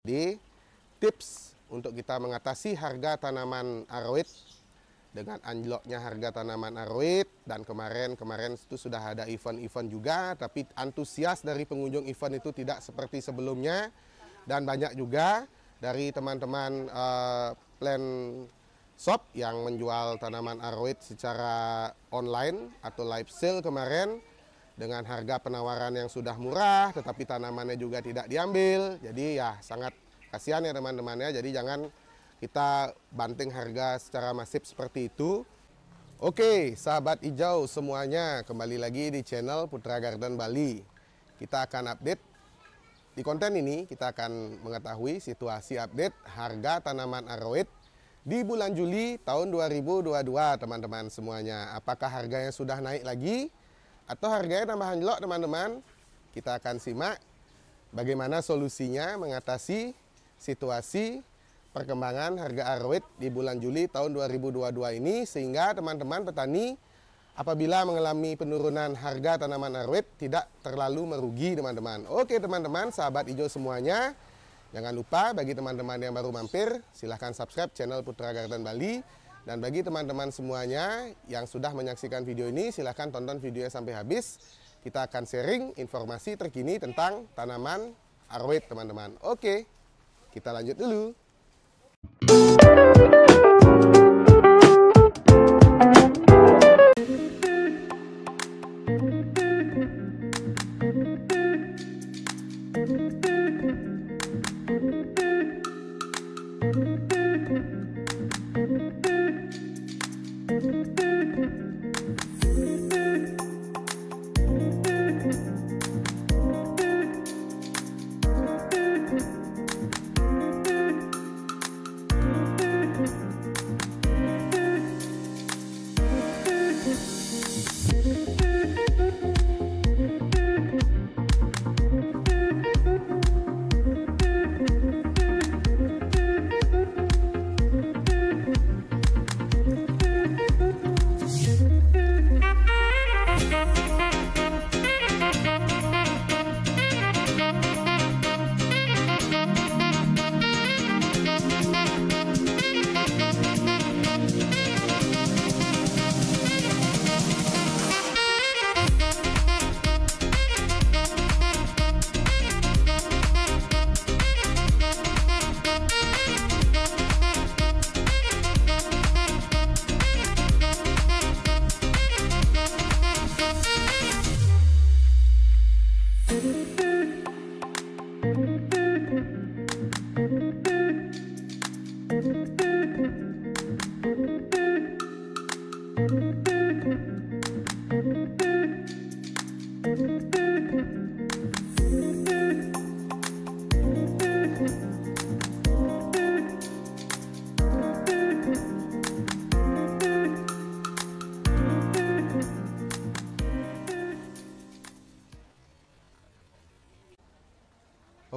Jadi tips untuk kita mengatasi harga tanaman aroid dengan anjloknya harga tanaman aroid, dan kemarin itu sudah ada event-event juga, tapi antusias dari pengunjung event itu tidak seperti sebelumnya, dan banyak juga dari teman-teman plant shop yang menjual tanaman aroid secara online atau live sale kemarin dengan harga penawaran yang sudah murah, tetapi tanamannya juga tidak diambil. Jadi ya sangat kasihan ya teman-temannya. Jadi jangan kita banting harga secara masif seperti itu. Oke, sahabat hijau semuanya, kembali lagi di channel Putra Garden Bali. Kita akan update di konten ini, kita akan mengetahui situasi update harga tanaman aroid di bulan Juli tahun 2022, teman-teman semuanya. Apakah harganya sudah naik lagi atau harganya tambah anjlok, teman-teman? Kita akan simak bagaimana solusinya mengatasi situasi perkembangan harga aroid di bulan Juli tahun 2022 ini, sehingga teman-teman petani apabila mengalami penurunan harga tanaman aroid tidak terlalu merugi, teman-teman. Oke teman-teman, sahabat hijau semuanya, jangan lupa bagi teman-teman yang baru mampir, silahkan subscribe channel Putra Garden Bali. Dan bagi teman-teman semuanya yang sudah menyaksikan video ini, silahkan tonton videonya sampai habis. Kita akan sharing informasi terkini tentang tanaman aroid, teman-teman. Oke, kita lanjut dulu.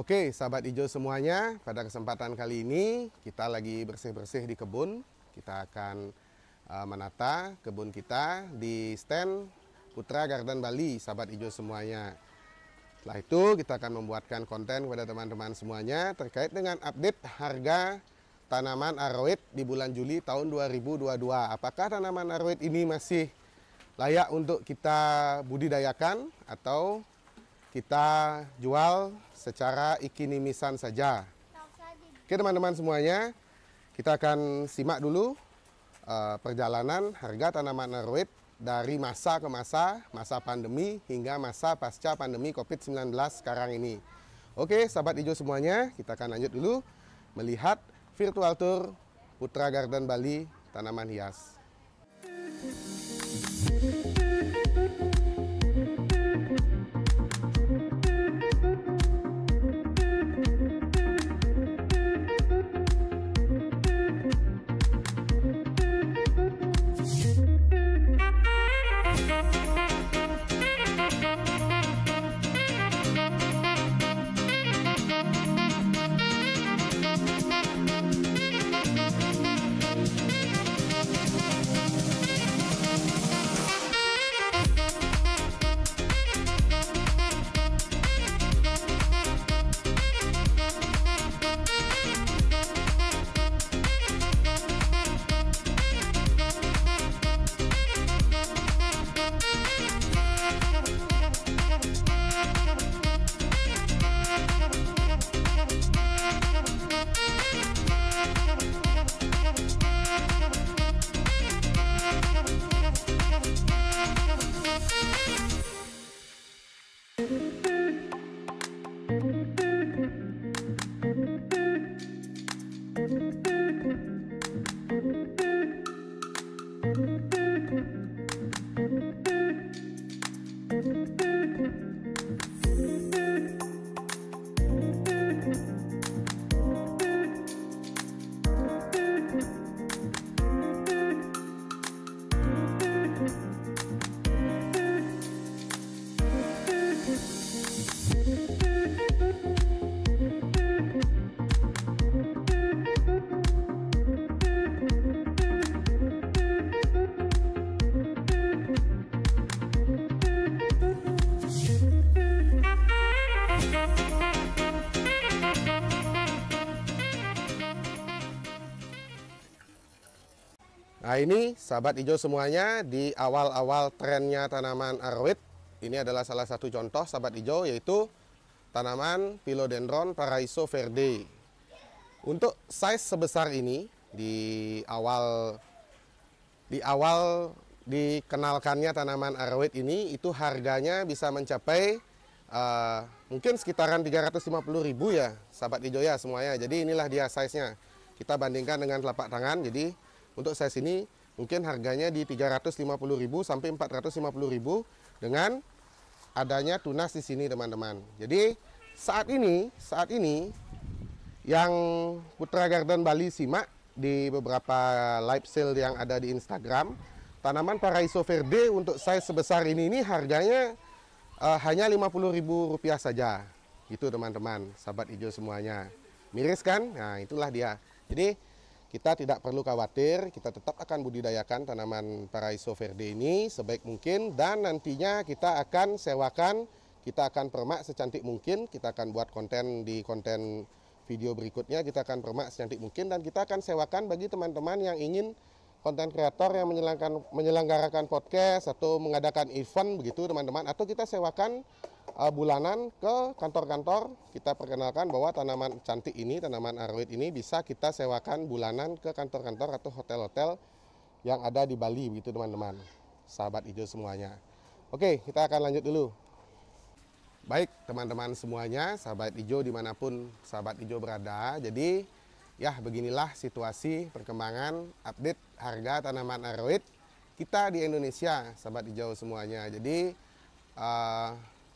Oke, sahabat hijau semuanya, pada kesempatan kali ini kita lagi bersih-bersih di kebun. Kita akan menata kebun kita di stand Putra Garden Bali, sahabat hijau semuanya. Setelah itu kita akan membuatkan konten kepada teman-teman semuanya terkait dengan update harga tanaman aroid di bulan Juli tahun 2022. Apakah tanaman aroid ini masih layak untuk kita budidayakan atau kita jual secara ikinimisan saja? Oke teman-teman semuanya, kita akan simak dulu perjalanan harga tanaman aroid dari masa ke masa pandemi hingga masa pasca pandemi COVID-19 sekarang ini. Oke sahabat hijau semuanya, kita akan lanjut dulu melihat virtual tour Putra Garden Bali tanaman hias. Nah ini sahabat hijau semuanya, di awal-awal trennya tanaman aroid, ini adalah salah satu contoh sahabat hijau, yaitu tanaman Philodendron Paraiso Verde. Untuk size sebesar ini, di awal dikenalkannya tanaman aroid ini, itu harganya bisa mencapai mungkin sekitaran 350.000 ya sahabat hijau ya semuanya. Jadi inilah dia size-nya. Kita bandingkan dengan telapak tangan, jadi untuk size ini mungkin harganya di 350.000 sampai 450.000 dengan adanya tunas di sini teman-teman. Jadi saat ini yang Putra Garden Bali simak di beberapa live sale yang ada di Instagram, tanaman Paraiso Verde untuk size sebesar ini harganya hanya Rp50.000 saja. Gitu teman-teman, sahabat hijau semuanya. Miris kan? Nah, itulah dia. Jadi kita tidak perlu khawatir, kita tetap akan budidayakan tanaman Paraiso Verde ini sebaik mungkin, dan nantinya kita akan sewakan, kita akan permak secantik mungkin, kita akan buat konten di konten video berikutnya, kita akan permak secantik mungkin, dan kita akan sewakan bagi teman-teman yang ingin konten kreator yang menyelenggarakan podcast atau mengadakan event begitu teman-teman, atau kita sewakan bulanan ke kantor-kantor. Kita perkenalkan bahwa tanaman cantik ini, tanaman aroid ini bisa kita sewakan bulanan ke kantor-kantor atau hotel-hotel yang ada di Bali begitu teman-teman, sahabat hijau semuanya. Oke, kita akan lanjut dulu. Baik teman-teman semuanya, sahabat hijau dimanapun sahabat hijau berada. Jadi ya beginilah situasi perkembangan update harga tanaman aroid kita di Indonesia, sahabat hijau semuanya. Jadi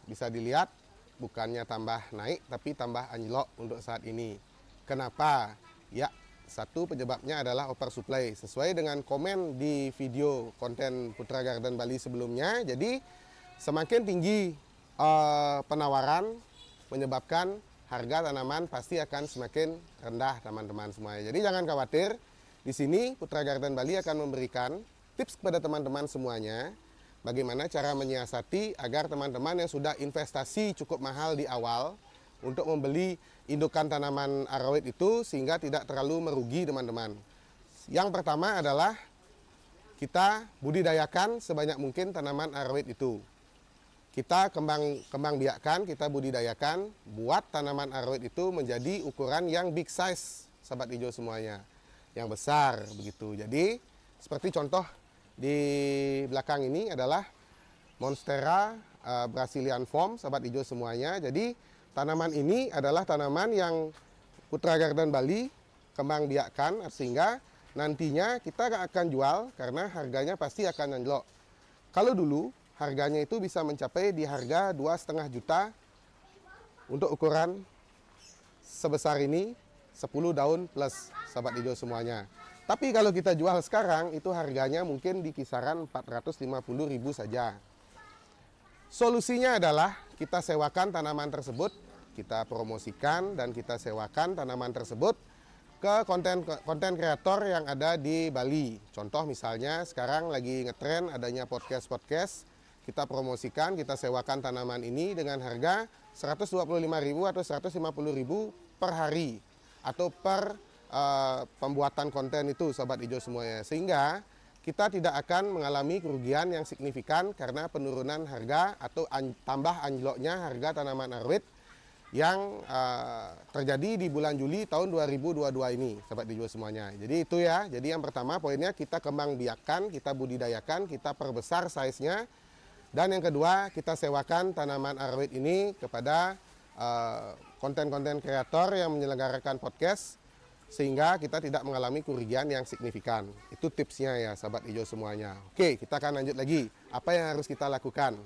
bisa dilihat bukannya tambah naik tapi tambah anjlok untuk saat ini. Kenapa? Ya, satu penyebabnya adalah oversupply. Sesuai dengan komen di video konten Putra Garden Bali sebelumnya, jadi semakin tinggi penawaran menyebabkan harga tanaman pasti akan semakin rendah teman-teman semuanya. Jadi jangan khawatir, di sini Putra Garden Bali akan memberikan tips kepada teman-teman semuanya bagaimana cara menyiasati agar teman-teman yang sudah investasi cukup mahal di awal untuk membeli indukan tanaman aroid itu sehingga tidak terlalu merugi teman-teman. Yang pertama adalah kita budidayakan sebanyak mungkin tanaman aroid itu. Kita kembang biakkan, kita budidayakan, buat tanaman aroid itu menjadi ukuran yang big size, sahabat hijau semuanya, yang besar begitu. Jadi seperti contoh di belakang ini adalah Monstera Brazilian Form, sahabat hijau semuanya. Jadi tanaman ini adalah tanaman yang Putra Garden Bali kembang biakkan sehingga nantinya kita akan jual karena harganya pasti akan anjlok. Kalau dulu harganya itu bisa mencapai di harga 2,5 juta untuk ukuran sebesar ini 10 daun plus, sahabat hijau semuanya. Tapi kalau kita jual sekarang itu harganya mungkin di kisaran 450.000 saja. Solusinya adalah kita sewakan tanaman tersebut, kita promosikan dan kita sewakan tanaman tersebut ke konten kreator yang ada di Bali. Contoh misalnya sekarang lagi ngetren adanya podcast, kita promosikan, kita sewakan tanaman ini dengan harga 125.000 atau 150.000 per hari atau per pembuatan konten itu, sahabat hijau semuanya, sehingga kita tidak akan mengalami kerugian yang signifikan karena penurunan harga atau tambah anjloknya harga tanaman aroid yang terjadi di bulan Juli tahun 2022 ini, sahabat hijau semuanya. Jadi itu ya, jadi yang pertama poinnya kita kembang biakkan, kita budidayakan, kita perbesar size-nya, dan yang kedua kita sewakan tanaman aroid ini kepada konten-konten kreator yang menyelenggarakan podcast sehingga kita tidak mengalami kerugian yang signifikan. Itu tipsnya ya sahabat hijau semuanya. Oke, kita akan lanjut lagi. Apa yang harus kita lakukan?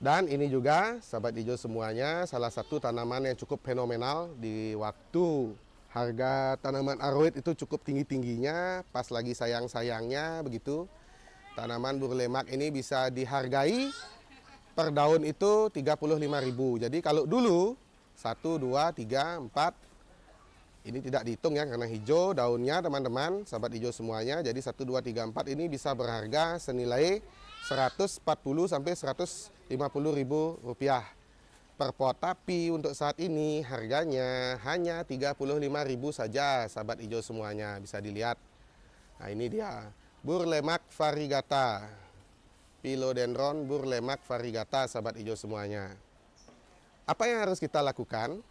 Dan ini juga sahabat hijau semuanya, salah satu tanaman yang cukup fenomenal di waktu harga tanaman aroid itu cukup tinggi-tingginya, pas lagi sayang-sayangnya begitu. Tanaman burlemak ini bisa dihargai per daun itu 35.000. Jadi kalau dulu 1, 2, 3, 4 ini tidak dihitung ya karena hijau daunnya teman-teman, sahabat hijau semuanya. Jadi 1, 2, 3, 4 ini bisa berharga senilai 140 sampai 150.000 rupiah per pot. Tapi untuk saat ini harganya hanya 35.000 saja sahabat hijau semuanya, bisa dilihat. Nah ini dia burlemak variegata, Philodendron burlemak variegata sahabat hijau semuanya. Apa yang harus kita lakukan?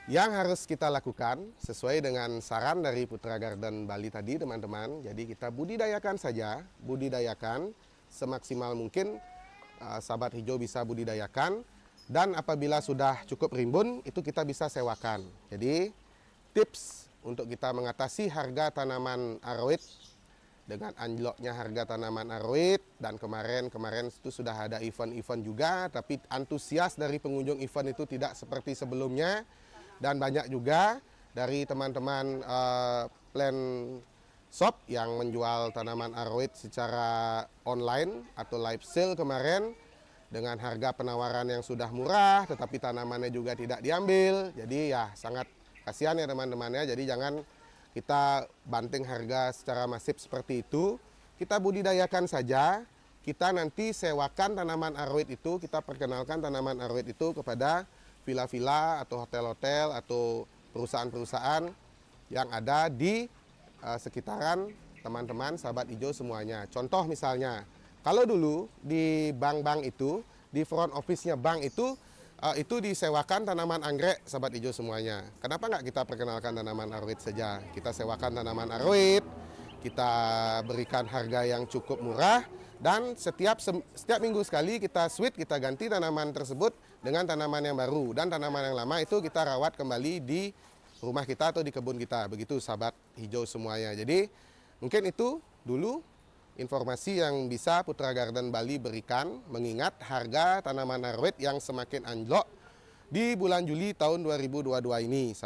Yang harus kita lakukan sesuai dengan saran dari Putra Garden Bali tadi teman-teman. Jadi kita budidayakan saja, budidayakan semaksimal mungkin sahabat hijau bisa budidayakan. Dan apabila sudah cukup rimbun itu kita bisa sewakan. Jadi tips untuk kita mengatasi harga tanaman aroid dengan anjloknya harga tanaman aroid, dan kemarin itu sudah ada event-event juga, tapi antusias dari pengunjung event itu tidak seperti sebelumnya. Dan banyak juga dari teman-teman plant shop yang menjual tanaman aroid secara online atau live sale kemarin dengan harga penawaran yang sudah murah, tetapi tanamannya juga tidak diambil. Jadi ya sangat kasihan ya teman-temannya. Jadi jangan kita banting harga secara masif seperti itu. Kita budidayakan saja. Kita nanti sewakan tanaman aroid itu, kita perkenalkan tanaman aroid itu kepada villa-villa atau hotel-hotel atau perusahaan-perusahaan yang ada di sekitaran teman-teman sahabat hijau semuanya. Contoh misalnya, kalau dulu di bank-bank itu, di front office-nya bank itu disewakan tanaman anggrek sahabat hijau semuanya. Kenapa nggak kita perkenalkan tanaman aroid saja? Kita sewakan tanaman aroid, kita berikan harga yang cukup murah, dan setiap minggu sekali kita switch, kita ganti tanaman tersebut dengan tanaman yang baru, dan tanaman yang lama itu kita rawat kembali di rumah kita atau di kebun kita. Begitu sahabat hijau semuanya. Jadi mungkin itu dulu informasi yang bisa Putra Garden Bali berikan mengingat harga tanaman aroid yang semakin anjlok di bulan Juli tahun 2022 ini.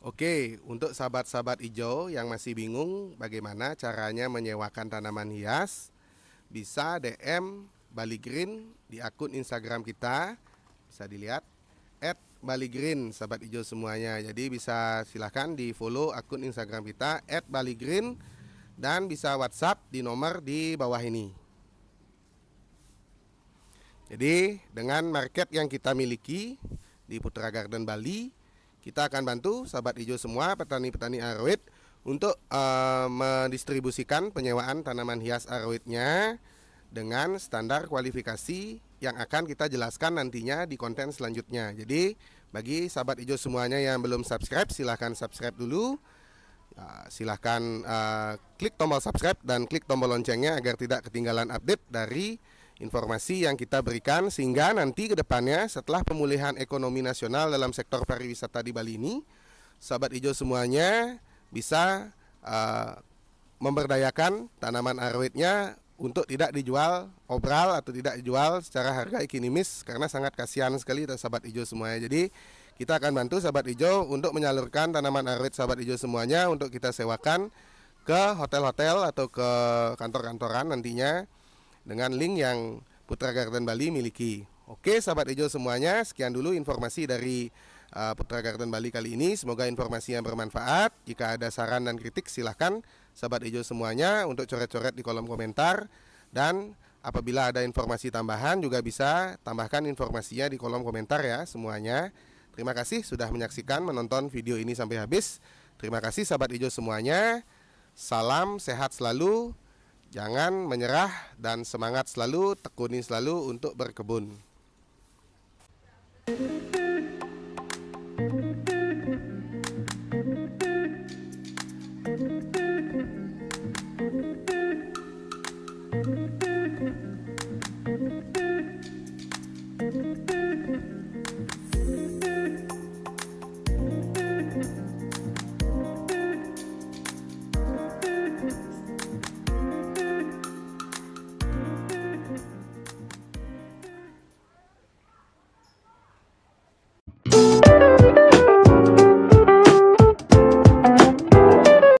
Oke, untuk sahabat-sahabat hijau yang masih bingung bagaimana caranya menyewakan tanaman hias, bisa DM Bali Green di akun Instagram kita, bisa dilihat @baligreen sahabat hijau semuanya. Jadi bisa silahkan di follow akun Instagram kita @baligreen, dan bisa WhatsApp di nomor di bawah ini. Jadi dengan market yang kita miliki di Putra Garden Bali, kita akan bantu sahabat hijau semua, petani-petani aroid untuk mendistribusikan penyewaan tanaman hias aroidnya dengan standar kualifikasi yang akan kita jelaskan nantinya di konten selanjutnya. Jadi bagi sahabat hijau semuanya yang belum subscribe, silahkan subscribe dulu. Silahkan klik tombol subscribe dan klik tombol loncengnya agar tidak ketinggalan update dari informasi yang kita berikan, sehingga nanti ke depannya setelah pemulihan ekonomi nasional dalam sektor pariwisata di Bali ini, sahabat hijau semuanya bisa memberdayakan tanaman aroidnya untuk tidak dijual obral atau tidak dijual secara harga ekonomis, karena sangat kasihan sekali sahabat hijau semuanya. Jadi kita akan bantu sahabat hijau untuk menyalurkan tanaman aroid sahabat hijau semuanya untuk kita sewakan ke hotel-hotel atau ke kantor-kantoran nantinya dengan link yang Putra Garden Bali miliki. Oke sahabat hijau semuanya, sekian dulu informasi dari Putra Garden Bali kali ini. Semoga informasinya bermanfaat. Jika ada saran dan kritik silahkan sahabat hijau semuanya untuk coret-coret di kolom komentar. Dan apabila ada informasi tambahan juga bisa tambahkan informasinya di kolom komentar ya semuanya. Terima kasih sudah menyaksikan menonton video ini sampai habis. Terima kasih sahabat hijau semuanya. Salam sehat selalu. Jangan menyerah dan semangat selalu, tekuni selalu untuk berkebun.